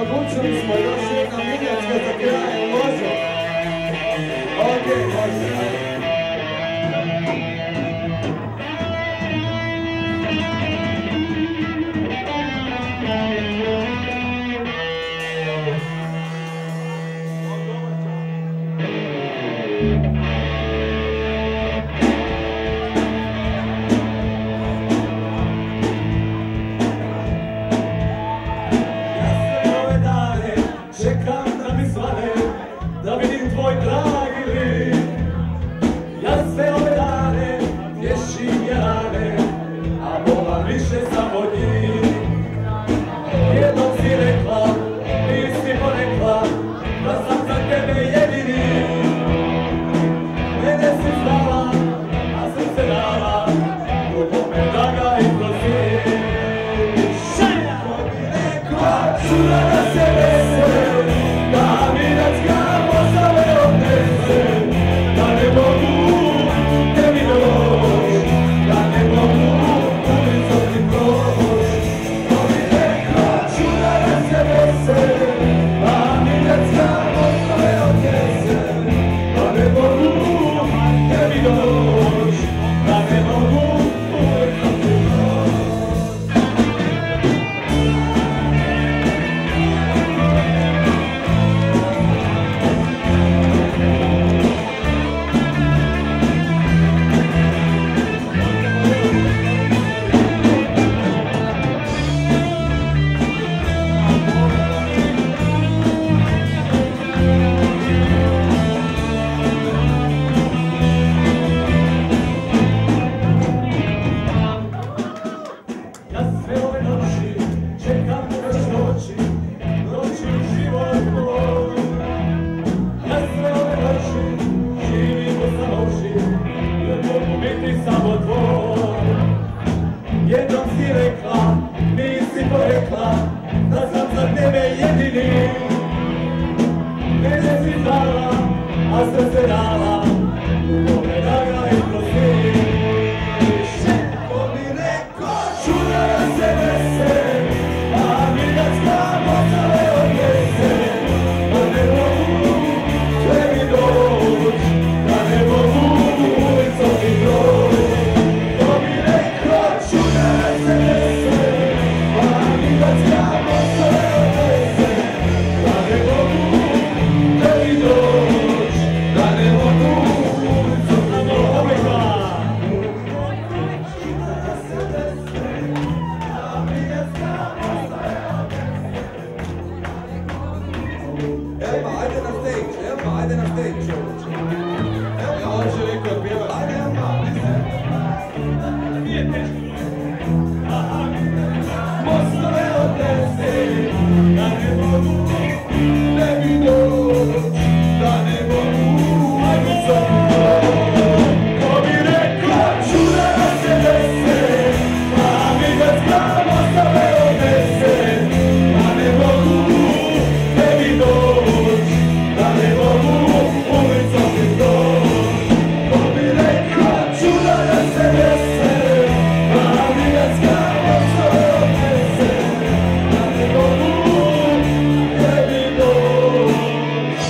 Odlučili smo još jedna minjačka za kraj, može? Okej, može. Da vidim tvoj dragi lik. Ja sve ove dane tješim jarane, a volam više samo njih. Jednom si rekla, nisi porekla, da sam za tebe jedini. Mene si znala, a srce dala, drugome da ga izprosi. Ko bi rekla, čula da se veseli, da mi nacka da ne mogu tebi doć, da ne mogu ulicom ti proć. To mi rekla čuda da se veseli, a minjacka ostale odnese. Da ne mogu tebi doć, da ne mogu ulicom ti proć. Jednom si rekla, nisi porekla, da sam za tebe jedini. Mene si dala, a srce dala, drugome da ga izprosi. Ko bi rekao čuda da se veseli, a minjacka ostale odnese. Da ne mogu tebi doć, da ne mogu ulicom ti proć. Ajde na stage, čovječe. Evo, on će neko odpjevati. Ajde, nije teško. Mostove odnesi, da ne mogu tebi doć, da ne mogu ulicom ti proć. Ko bi rekla čuda da se dese, a minjacka mostove odnese. Da ne mogu tebi doć, da ne mogu ulicom ti proć. Ko bi rekla čuda da se dese, a minjacka mostove odnese. Da ne mogu tebi doć,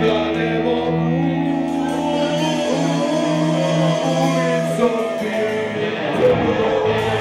da ne mogu ulicom ti proć.